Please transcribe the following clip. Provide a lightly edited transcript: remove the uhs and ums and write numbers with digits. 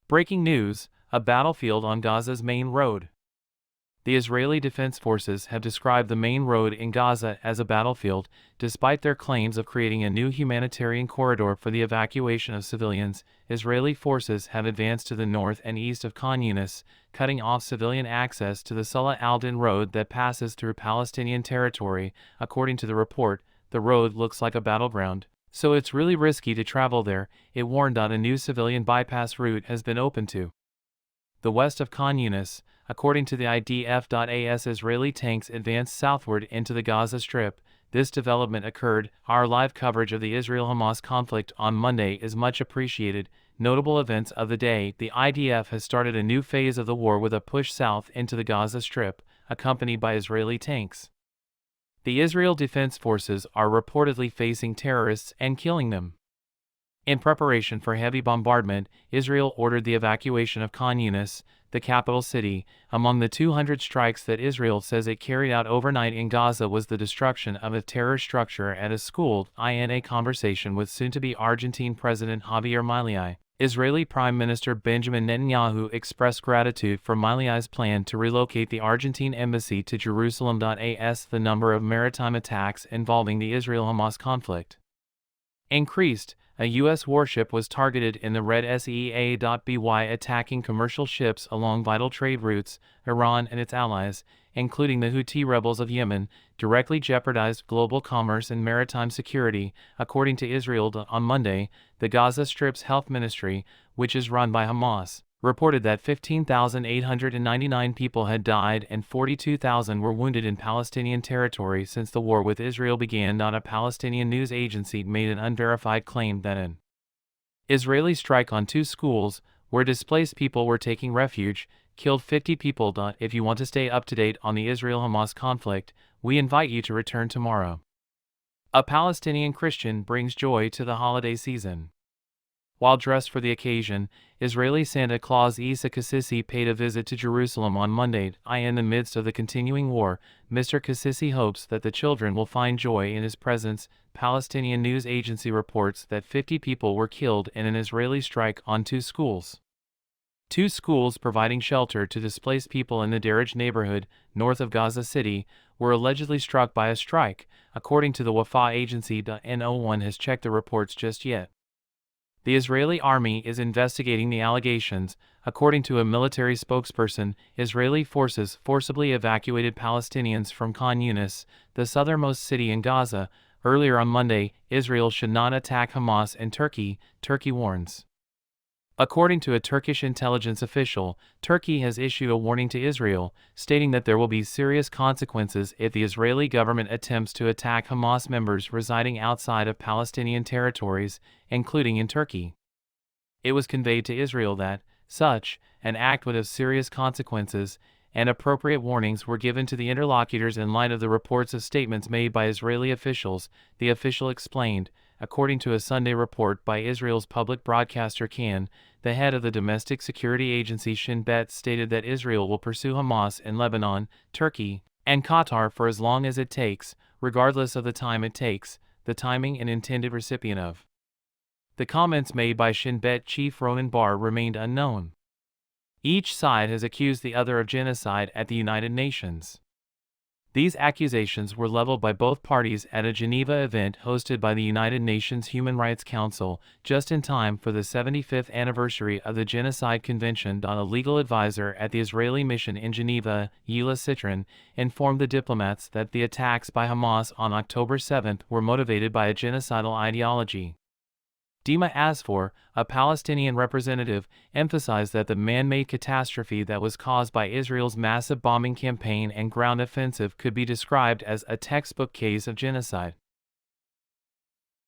Breaking news: a battlefield on Gaza's main road. The Israeli Defense Forces have described the main road in Gaza as a battlefield, despite their claims of creating a new humanitarian corridor for the evacuation of civilians. Israeli forces have advanced to the north and east of Khan Yunis, cutting off civilian access to the Salah al-Din road that passes through Palestinian territory. According to the report, the road looks like a battleground, so it's really risky to travel there, it warned. A new civilian bypass route has been opened to the west of Khan Yunis. According to the IDF.AS, Israeli tanks advanced southward into the Gaza Strip. This development occurred. Our live coverage of the Israel-Hamas conflict on Monday is much appreciated. Notable events of the day: the IDF has started a new phase of the war with a push south into the Gaza Strip, accompanied by Israeli tanks. The Israel Defense Forces are reportedly facing terrorists and killing them. In preparation for heavy bombardment, Israel ordered the evacuation of Khan Yunis, the capital city. Among the 200 strikes that Israel says it carried out overnight in Gaza was the destruction of a terror structure at a school. In a conversation with soon-to-be Argentine President Javier Milei, Israeli Prime Minister Benjamin Netanyahu expressed gratitude for Milei's plan to relocate the Argentine embassy to Jerusalem. As the number of maritime attacks involving the Israel-Hamas conflict increased, a U.S. warship was targeted in the Red Sea. Attacking commercial ships along vital trade routes. Iran and its allies, including the Houthi rebels of Yemen, directly jeopardized global commerce and maritime security, according to Israel. On Monday, the Gaza Strip's health ministry, which is run by Hamas, reported that 15,899 people had died and 42,000 were wounded in Palestinian territory since the war with Israel began. A Palestinian news agency made an unverified claim that an Israeli strike on two schools, where displaced people were taking refuge, killed 50 people. If you want to stay up to date on the Israel-Hamas conflict, we invite you to return tomorrow. A Palestinian Christian brings joy to the holiday season. While dressed for the occasion, Israeli Santa Claus Isa Kassisi paid a visit to Jerusalem on Monday. In the midst of the continuing war, Mr. Kassisi hopes that the children will find joy in his presence. Palestinian news agency reports that 50 people were killed in an Israeli strike on two schools. Two schools providing shelter to displaced people in the Daraj neighborhood, north of Gaza City, were allegedly struck by a strike, according to the Wafa agency. No one has checked the reports just yet. The Israeli army is investigating the allegations. According to a military spokesperson, Israeli forces forcibly evacuated Palestinians from Khan Yunis, the southernmost city in Gaza. Earlier on Monday, Israel should not attack Hamas in Turkey, Turkey warns. According to a Turkish intelligence official, Turkey has issued a warning to Israel, stating that there will be serious consequences if the Israeli government attempts to attack Hamas members residing outside of Palestinian territories, including in Turkey. It was conveyed to Israel that such an act would have serious consequences, and appropriate warnings were given to the interlocutors in light of the reports of statements made by Israeli officials, the official explained. According to a Sunday report by Israel's public broadcaster Kan, the head of the domestic security agency Shin Bet stated that Israel will pursue Hamas in Lebanon, Turkey, and Qatar for as long as it takes, regardless of the time it takes, the timing and intended recipient of. The comments made by Shin Bet chief Ronan Bar remained unknown. Each side has accused the other of genocide at the United Nations. These accusations were leveled by both parties at a Geneva event hosted by the United Nations Human Rights Council, just in time for the 75th anniversary of the Genocide Convention. A legal advisor at the Israeli mission in Geneva, Yila Citron, informed the diplomats that the attacks by Hamas on October 7 were motivated by a genocidal ideology. Dima Asfour, a Palestinian representative, emphasized that the man-made catastrophe that was caused by Israel's massive bombing campaign and ground offensive could be described as a textbook case of genocide.